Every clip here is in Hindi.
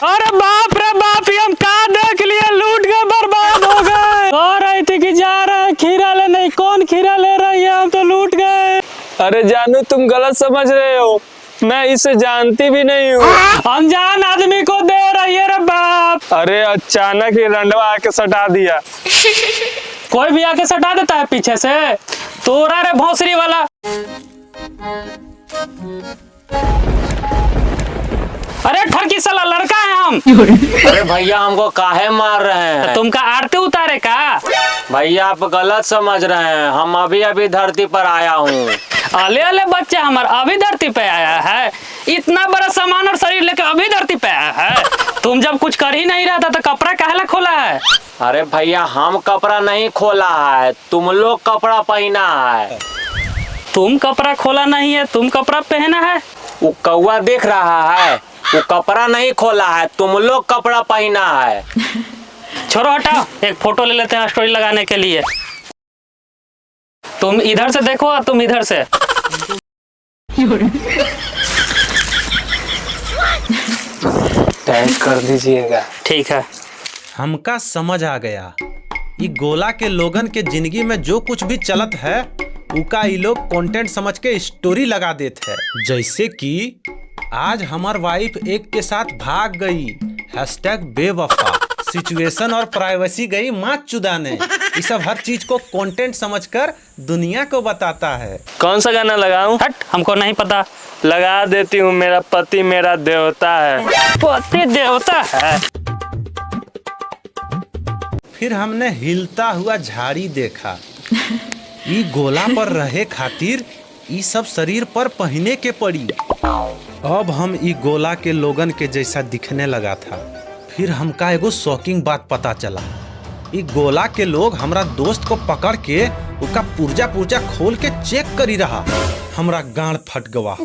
अरे बाप रे बाप, ये हम कहाँ देख लिए, लूट गए, बर्बाद हो गए। कह रही थी कि जा रहे हैं खीरा ले, नहीं कौन खीरा ले रही है, हम तो लूट गए। अरे जानू तुम गलत समझ रहे हो, मैं इसे जानती भी नहीं हूँ। अनजान आदमी को दे रही है रे बाप। अरे अचानक ही रंडवा आके सटा दिया। कोई भी आके सटा देता है पीछे से, तोरा रे भोसरी वाला। अरे ठरकी साला लड़का है हम। अरे भैया हमको काहे मार रहे हैं? तुमका आरती उतारे का? भैया आप गलत समझ रहे हैं, हम अभी अभी धरती पर आया हूँ। अले अले बच्चा हमारा अभी धरती पे आया है, इतना बड़ा सामान और शरीर लेके अभी धरती पे आया है। तुम जब कुछ कर ही नहीं रहा था तो कपड़ा काहे खोला है? अरे भैया हम कपड़ा नहीं खोला है, तुम लोग कपड़ा पहना है। तुम कपड़ा खोला नहीं है, तुम कपड़ा पहना है। वो कौवा देख रहा है, वो कपड़ा नहीं खोला है, तुम लोग कपड़ा पहना है। छोड़ो हटाओ, एक फोटो ले लेते हैं स्टोरी लगाने के लिए। तुम इधर से देखो और तुम इधर से। टैग कर दीजिएगा। ठीक है। हमका समझ आ गया, ये गोला के लोगन के जिंदगी में जो कुछ भी चलत है उका ये लोग कंटेंट समझ के स्टोरी लगा देते हैं। जैसे कि आज हमार वाइफ एक के साथ भाग गई, हैशटैग बेवफा, सिचुएशन और प्राइवेसी गई माँ चुदाने। ये सब हर चीज को कंटेंट समझकर दुनिया को बताता है। कौन सा गाना लगाऊं? हट, हमको नहीं पता। लगा देती हूँ, मेरा पति मेरा देवता है। पति देवता है। फिर हमने हिलता हुआ झाड़ी देखा। ई गोला पर रहे खातिर ई सब शरीर पर पहने के पड़ी। अब हम ई गोला के लोगन के जैसा दिखने लगा था। फिर हमका एगो शॉकिंग बात पता चला, ई गोला के लोग हमरा दोस्त को पकड़ के उसका पुर्जा पुर्जा खोल के चेक करी रहा। हमरा गांड फट गवा।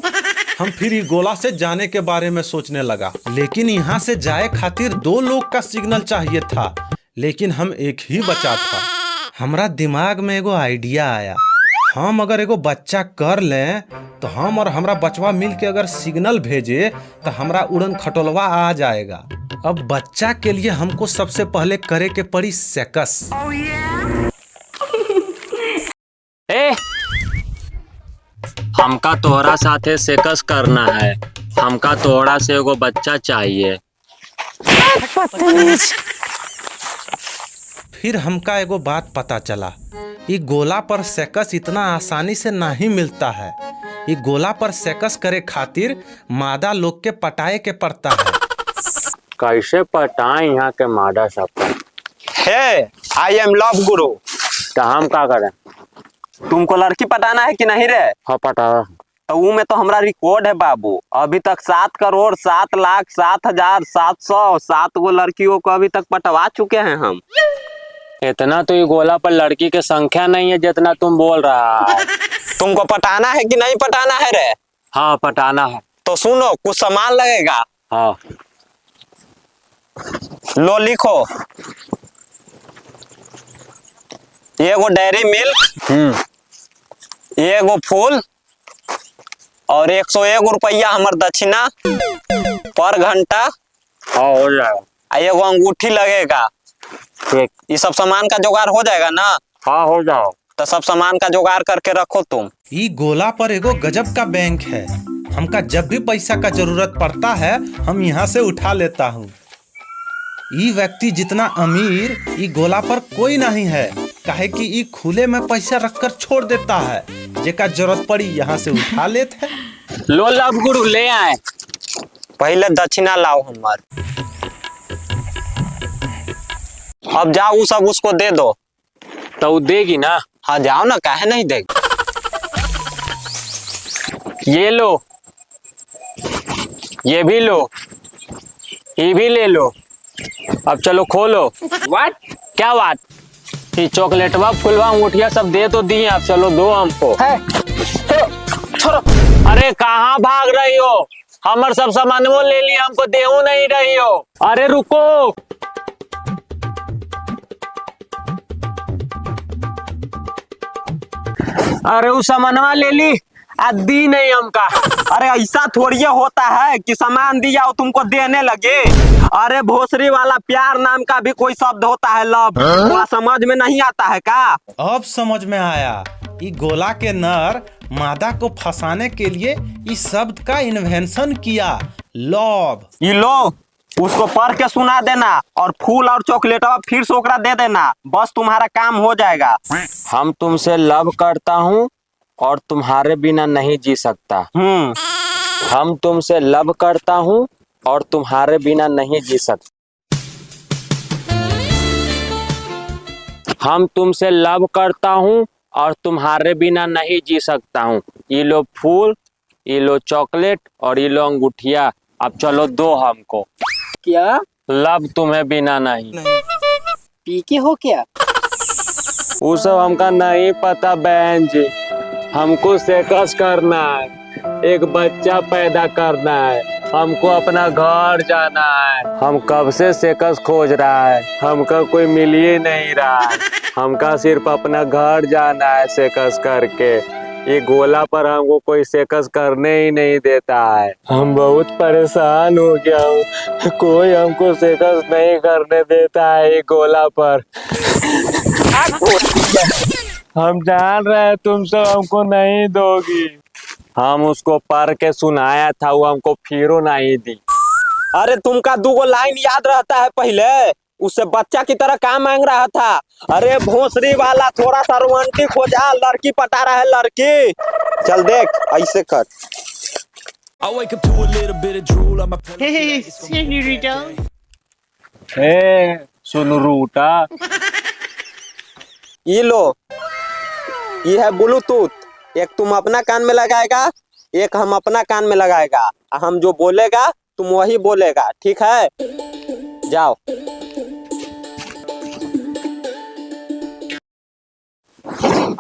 हम फिर ई गोला से जाने के बारे में सोचने लगा, लेकिन यहाँ से जाए खातिर 2 लोग का सिग्नल चाहिए था, लेकिन हम एक ही बचा था। हमरा दिमाग में एगो आइडिया आया, हम अगर एगो बच्चा कर लें तो हम और हमरा बचवा मिल के अगर सिग्नल भेजे तो हमरा उड़न खटोलवा आ जाएगा। अब बच्चा के लिए हमको सबसे पहले करे के पड़ी सेकस। ए, हमका तोहरा साथे सेकस करना है, हमका तोहरा से एगो बच्चा चाहिए। फिर हमका एगो बात पता चला, ये गोला पर सेकस इतना आसानी से नहीं मिलता है। ये गोला पर सेकस करे खातिर मादा लोग के पटाए के पड़ता है। कैसे पटाएं यहाँ के मादा सबका? हे, आई एम लव गुरु। तो हम क्या करें? तुमको लड़की पटाना है कि नहीं रे? हाँ पटा। तो वो में तो हमारा रिकॉर्ड है बाबू। अभी तक 7,07,07,700 गो लड़कियों को अभी तक पटवा चुके हैं हम। इतना तो ये गोला पर लड़की की संख्या नहीं है जितना तुम बोल रहा है। तुमको पटाना है कि नहीं पटाना है रे? हाँ पटाना है। तो सुनो, कुछ सामान लगेगा। हाँ लो लिखो, एगो डेयरी मिल्क, एगो फूल और 101 रुपया हमार दक्षिणा पर घंटा। हाँ हो जाएगा। एगो अंगूठी लगेगा। ठीक। ये सब सामान का जुगाड़ हो जाएगा ना? हाँ हो जाओ। तो सब सामान का जुगाड़ करके रखो तुम। ये गोला पर एगो गजब का बैंक है, हमका जब भी पैसा का जरूरत पड़ता है हम यहाँ से उठा लेता हूँ। ये व्यक्ति जितना अमीर ये गोला पर कोई नहीं है, काहे कि ये खुले में पैसा रखकर छोड़ देता है, जेका जरूरत पड़ी यहाँ से उठा लेते हैं। लो लव गुरु ले आए। पहले दक्षिणा लाओ हमार। अब जाओ वो सब उसको दे दो। तो वो देगी ना? हाँ जाओ ना, काहे नहीं देगी। ये लो, ये भी लो, ये भी ले लो। अब चलो खोलो। व्हाट? क्या बात? ये चॉकलेटवा फुलवा अंगूठिया सब दे तो दिए, अब चलो दो हमको। छोड़ो। अरे कहाँ भाग रही हो? हमार सब सामान वो ले लिया, हमको देहू नहीं रही हो। अरे रुको। अरे वो सामानवा ले ली, दी नहीं हमका। अरे ऐसा थोड़ी होता है कि सामान दिया और तुमको देने लगे। अरे भोसरी वाला प्यार नाम का भी कोई शब्द होता है, लव। वह समझ में नहीं आता है का? अब समझ में आया। ई गोला के नर मादा को फंसाने के लिए इस शब्द का इन्वेंशन किया, लव। ये लो, उसको पढ़ के सुना देना और फूल और चॉकलेट फिर से ओकरा दे देना, बस तुम्हारा काम हो जाएगा। हम तुमसे लव करता हूँ और तुम्हारे बिना नहीं जी सकता। हम तुमसे लव करता हूँ और तुम्हारे बिना नहीं जी सकता। हम तुमसे लव करता हूँ और तुम्हारे बिना नहीं जी सकता हूँ। ये लो फूल, ये लो चॉकलेट और ये लो अंगूठिया। अब चलो दो हमको। क्या लव तुम्हें बिना नहीं। पी के हो क्या? वो सब हमका नहीं पता बहन जी। हमको सेकस करना है, एक बच्चा पैदा करना है, हमको अपना घर जाना है। हम कब से सेकस खोज रहा है, हमका कोई मिल ही नहीं रहा है। हमका सिर्फ अपना घर जाना है सेकस करके। ये गोला पर हमको कोई सेकस करने ही नहीं देता है। हम बहुत परेशान हो गया हूँ, कोई हमको सेकस नहीं करने देता है ये गोला पर। हम जान रहे हैं तुम सब हमको नहीं दोगी। हम उसको पढ़ के सुनाया था, वो हमको फिरो नहीं दी। अरे तुमका 2 लाइन याद रहता है पहले, उससे बच्चा की तरह काम मांग रहा था। अरे भोसरी वाला थोड़ा सा रोमांटिक हो जा, लड़की पटा रहा है लड़की। चल देख ऐसे कर। सुन रूटा, ये लो, ये है ब्लूटूथ। एक तुम अपना कान में लगाएगा, एक हम अपना कान में लगाएगा। हम जो बोलेगा तुम वही बोलेगा, ठीक है? जाओ।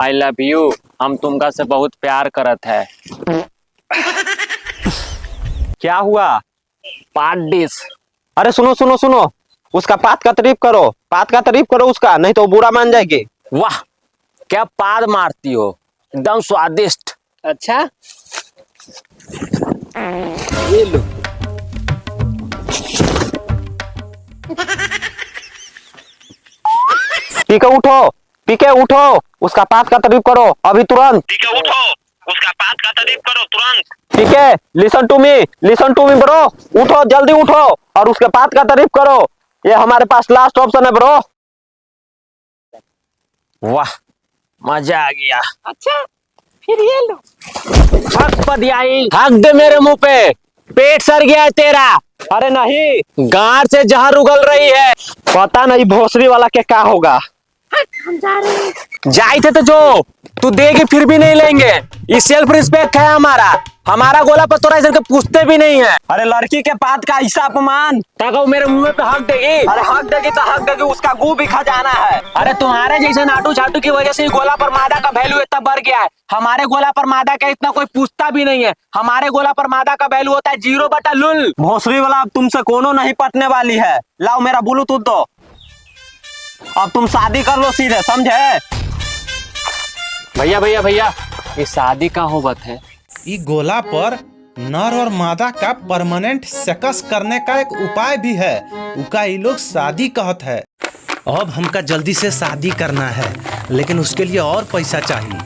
I love you. हम तुमका से बहुत प्यार करत है। क्या हुआ? Part dish. अरे सुनो सुनो सुनो, उसका पात का तारीफ करो, पात का तारीफ करो उसका, नहीं तो बुरा मान जाएगी। वाह, क्या पाद मारती हो, एकदम स्वादिष्ट। अच्छा ये लो। पीके उठो, पीके उठो, उसका पात का तारीफ करो अभी तुरंत। पीके उठो, उसका पात का तारीफ करो तुरंत। पीके लिसन टू मी ब्रो, उठो जल्दी उठो और उसके पात का तारीफ करो। ये हमारे पास लास्ट ऑप्शन है ब्रो। वाह, मजा आ गया। अच्छा फिर ये लो। हक पदियाई, हक दे मेरे मुंह पे। पेट सर गया है तेरा। अरे नहीं, गांड से जहर उगल रही है। पता नहीं भोसरी वाला के क्या होगा। हम जा रहे हैं। जाए थे तो जो तू देगी फिर भी नहीं लेंगे। ये सेल्फ रिस्पेक्ट है हमारा। हमारा गोला पर तोरा ऐसे पूछते भी नहीं है। अरे लड़की के पात का ऐसा अपमान। ताकि वो मेरे मुंह पे हक देगी। अरे हक देगी तो हक देगी, उसका गू भी खजाना है। अरे तुम्हारे जैसे नाटू छाटू की वजह से ये गोला पर मादा का वैल्यू इतना बढ़ गया है। हमारे गोला पर मादा का इतना कोई पूछता भी नहीं है। हमारे गोला पर मादा का वैल्यू होता है 0/लुल। भोसरी वाला अब तुमसे कोनो नहीं पटने वाली है। लाओ मेरा ब्लूटूथ दो, अब तुम शादी कर लो सीधे, समझे? भैया भैया भैया, ये शादी का होबत है। ई गोला पर नर और मादा का परमानेंट सेकस करने का एक उपाय भी है, उका ये लोग शादी कहत है। अब हमका जल्दी से शादी करना है, लेकिन उसके लिए और पैसा चाहिए।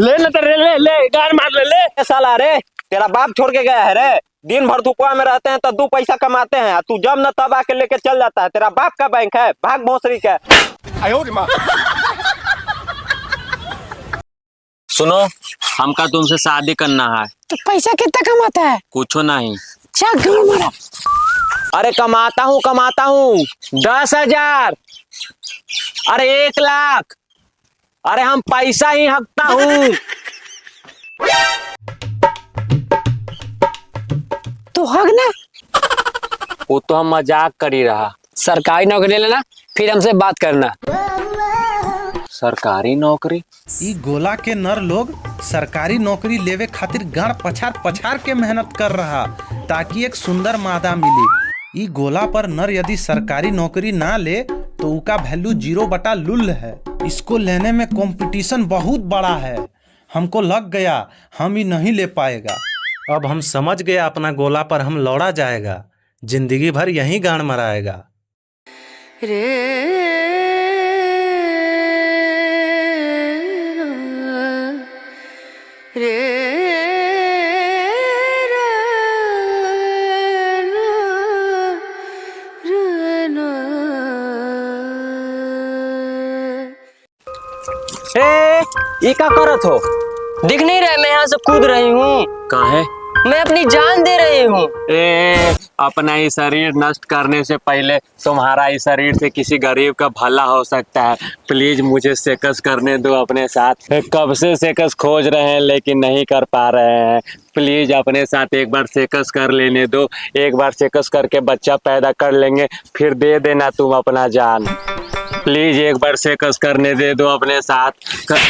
ले ले गार मार ले। ए साला रे, तेरा बाप छोड़ के गया है रे। दिन भर धुपवा में रहते हैं तो 2 पैसा कमाते हैं, तू जब न तब आके लेके चल जाता है। तेरा बाप का बैंक है, भाग भोसरी का। सुनो, हमका तुमसे शादी करना है। तो पैसा कितना कमाता है? कुछो नहीं। क्या गाड़ मारा? अरे कमाता हूँ 10,000। अरे 1 लाख। अरे हम पैसा ही हकता हूँ। तो हक ना। वो तो हम मजाक कर ही रहा। सरकारी नौकरी लेना, फिर हमसे बात करना। सरकारी नौकरी? ई गोला के नर लोग सरकारी नौकरी लेवे खातिर गाड़ पछार पछार के मेहनत कर रहा, ताकि एक सुंदर मादा मिले। ई गोला पर नर यदि सरकारी नौकरी ना ले तो उका वैल्यू 0/लुल है। इसको लेने में कंपटीशन बहुत बड़ा है। हमको लग गया हम ही नहीं ले पाएगा। अब हम समझ गए अपना गोला पर हम लौड़ा जाएगा, जिंदगी भर यहीं गाड़ मराएगा। ये क्या करत हो? दिख नहीं रहा है, मैं यहाँ से कूद रही हूँ। कहाँ है? मैं अपनी जान दे रही हूँ। अपना ही शरीर नष्ट करने से पहले तुम्हारा ही शरीर से किसी गरीब का भला हो सकता है। प्लीज मुझे सेकस करने दो अपने साथ। कब से सेकस खोज रहे हैं लेकिन नहीं कर पा रहे हैं। प्लीज अपने साथ एक बार सेकस कर लेने दो। एक बार सेकस करके बच्चा पैदा कर लेंगे, फिर दे देना तुम अपना जान। प्लीज एक बार सेकस करने दे दो अपने साथ।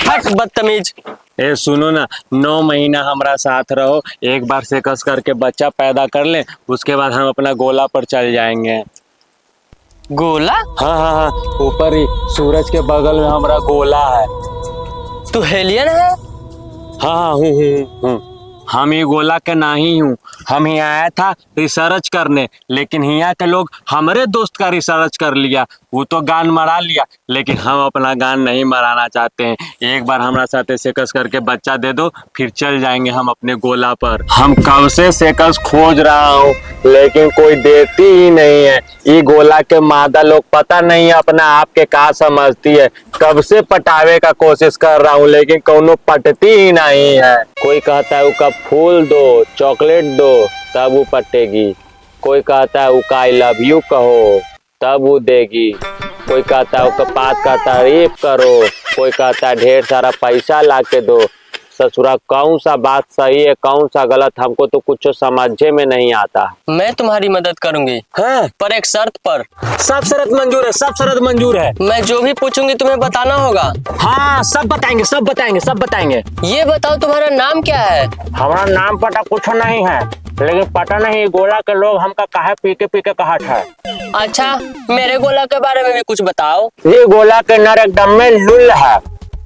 हट बदतमीज। ए सुनो ना, 9 महीना हमारा साथ रहो, एक बार सेकस करके बच्चा पैदा कर ले, उसके बाद हम अपना गोला पर चल जाएंगे। गोला? हाँ हाँ हाँ, ऊपर ही सूरज के बगल में हमारा गोला है। तू हेलियन है? हाँ हाँ हूँ। हम ही गोला के नहीं हूँ। हम ही आया था रिसर्च करने, लेकिन यहाँ के लोग हमारे दोस्त का रिसर्च कर लिया, वो तो गान मरा लिया, लेकिन हम अपना गान नहीं मराना चाहते हैं। एक बार हमारा साथ सेकस करके बच्चा दे दो, फिर चल जाएंगे हम अपने गोला पर। हम कब से सेकस खोज रहा हूँ लेकिन कोई देती ही नहीं है। ये गोला के मादा लोग पता नहीं अपना आप के का समझती है। कब से पटावे का कोशिश कर रहा हूँ लेकिन कोनो पटती ही नहीं है। कोई कहता है उसका फूल दो, चॉकलेट दो, तब वो पटेगी। कोई कहता है उसका आई लव यू कहो, तब वो देगी। कोई कहता है उसका बात का तारीफ करो, कोई कहता है ढेर सारा पैसा ला के दो। ससुरा कौन सा बात सही है कौन सा गलत, हमको तो कुछ समझे में नहीं आता। मैं तुम्हारी मदद करूंगी, है? पर एक शर्त पर। सब शर्त मंजूर है, सब शर्त मंजूर है। मैं जो भी पूछूंगी तुम्हें बताना होगा। हाँ सब बताएंगे, सब बताएंगे, सब बताएंगे। ये बताओ तुम्हारा नाम क्या है? हमारा नाम पता कुछ नहीं है, लेकिन पता नहीं गोला के लोग हमका काहे पीके कहत है। अच्छा, मेरे गोला के बारे में भी कुछ बताओ। ये गोला के नर एकदम में लुल है।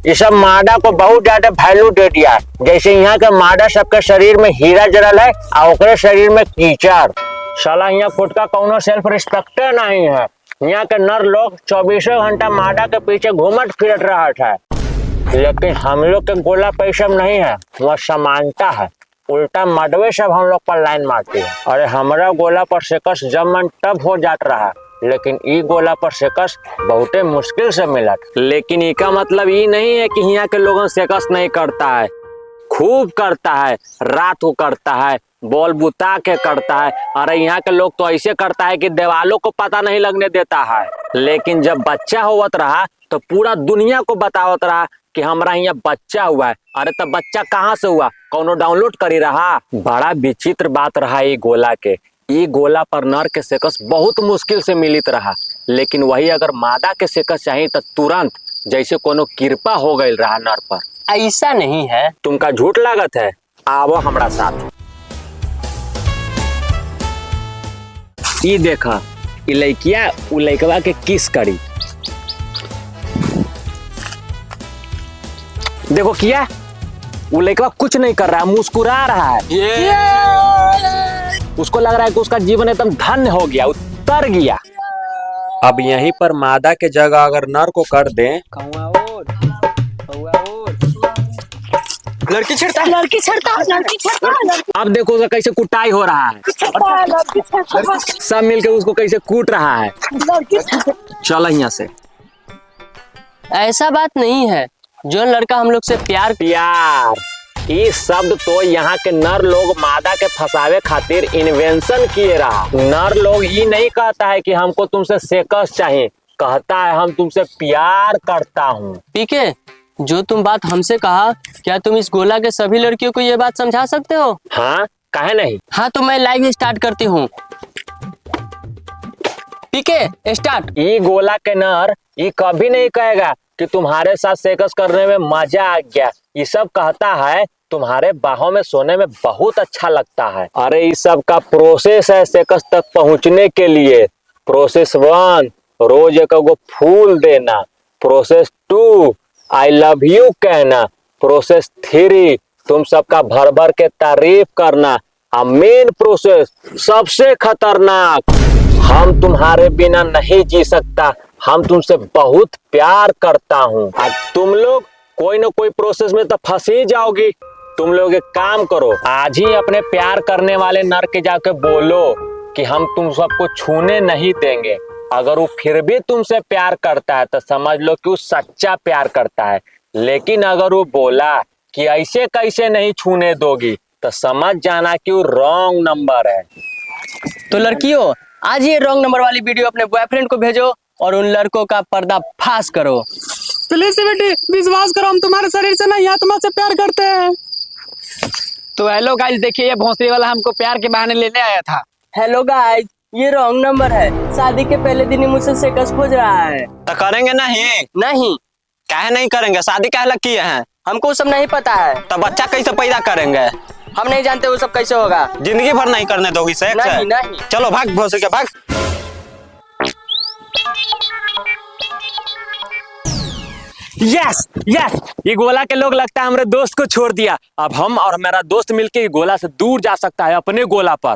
ये सब मादा को बहुत ज्यादा वैल्यू दे दिया है। जैसे यहाँ के मादा सबके शरीर में हीरा जड़ल है और ओकरे शरीर में कीचड़। साला यहाँ खुद का कोनो सेल्फ रिस्पेक्ट नहीं है। यहाँ के नर लोग 24 घंटा मादा के पीछे घूमत फिरत रहत है, लेकिन हम लोग के गोला पे सब नहीं है, वह समानता है। उल्टा मडवे सब हम लोग पर लाइन मारती है। अरे हमारा गोला पर सेकस जब मन तब हो जात रहा है, लेकिन ई गोला पर सेकस बहुते मुश्किल से मिलत। लेकिन इसका मतलब ये नहीं है कि यहाँ के लोगों सेकस नहीं करता है, खूब करता है। रात को करता है, बॉल बुता के करता है। अरे यहाँ के लोग तो ऐसे करता है कि दीवालों को पता नहीं लगने देता है। लेकिन जब बच्चा होवत रहा तो पूरा दुनिया को बतावत रहा कि हमारा यहाँ बच्चा हुआ है। अरे तब बच्चा कहाँ से हुआ, कौनो डाउनलोड करी रहा? बड़ा विचित्र बात रहा ये गोला के। ये गोला पर नर के सेकस बहुत मुश्किल से मिलित रहा, लेकिन वही अगर मादा के सेकस चाहिए तो तुरंत जैसे कोनो कृपा हो गई रहा नर पर। ऐसा नहीं है। तुमका झूठ लागत है। आवो हमारा साथ। ये देखा, ये लड़किया उ लड़कवा के किस करी। देखो किया, वो लड़का कुछ नहीं कर रहा है, मुस्कुरा रहा है। उसको लग रहा है कि उसका जीवन एकदम धन्य हो गया, उतर गया। अब यहीं पर मादा के जगह अगर नर को कर दें। लड़की छेड़ता, लड़की छेड़ता, लड़की छेड़ता। अब देखो उसका कैसे कुटाई हो रहा है, सब मिलके उसको कैसे कूट रहा है। चलो यहाँ से। ऐसा बात नहीं है, जो लड़का हम लोग से प्यार ये शब्द तो यहाँ के नर लोग मादा के फंसावे खातिर इन्वेंशन किए रहा। नर लोग ये नहीं कहता है कि हमको तुमसे सेकस चाहिए, कहता है हम तुमसे प्यार करता हूँ। पीके, जो तुम बात हमसे कहा, क्या तुम इस गोला के सभी लड़कियों को ये बात समझा सकते हो? हाँ, काहे नहीं। हाँ तो मैं लाइव स्टार्ट करती हूँ। पीके स्टार्ट। ये गोला के नर ये कभी नहीं कहेगा कि तुम्हारे साथ सेकस करने में मजा आ गया। ये सब कहता है तुम्हारे बाहों में सोने में बहुत अच्छा लगता है। अरे इस सब का प्रोसेस है सेकस तक पहुंचने के लिए। प्रोसेस 1, रोज एक गो फूल देना, प्रोसेस 2 आई लव यू कहना, प्रोसेस 3 तुम सबका भर भर के तारीफ करना, और मेन प्रोसेस सबसे खतरनाक, हम तुम्हारे बिना नहीं जी सकता, हम तुमसे बहुत प्यार करता हूँ। और तुम लोग कोई ना कोई प्रोसेस में तो फंस ही जाओगी। तुम लोग एक काम करो, आज ही अपने प्यार करने वाले नर के जाके बोलो कि हम तुम सबको छूने नहीं देंगे। अगर वो फिर भी तुमसे प्यार करता है तो समझ लो कि वो सच्चा प्यार करता है, लेकिन अगर वो बोला कि ऐसे कैसे नहीं छूने दोगी तो समझ जाना कि वो रॉन्ग नंबर है। तो लड़कियों, आज ये रॉन्ग नंबर वाली वीडियो अपने बॉयफ्रेंड को भेजो और उन लड़कों का पर्दाफाश करो। प्लीज बेटी विश्वास करो, हम तुम्हारे शरीर से नहीं आत्मा से प्यार करते हैं। तो हेलो गाइस, देखिए ये भोंसले वाला हमको प्यार के बहाने लेने आया था। हेलो गाइस, ये रॉन्ग नंबर है। शादी के पहले दिन ही मुझसे सेक्स खोज रहा है। तो करेंगे नहीं? नहीं, काहे नहीं करेंगे? शादी काहे किए हैं? हमको सब नहीं पता है। तो बच्चा कैसे पैदा करेंगे? हम नहीं जानते वो सब कैसे होगा। जिंदगी भर नहीं करने दोगी सेक्स? नहीं नहीं। चलो भाग भोसड़ी के भाग। यस यस, ये गोला के लोग लगता है हमारे दोस्त को छोड़ दिया। अब हम और हमारा दोस्त मिलके ये गोला से दूर जा सकता है अपने गोला पर।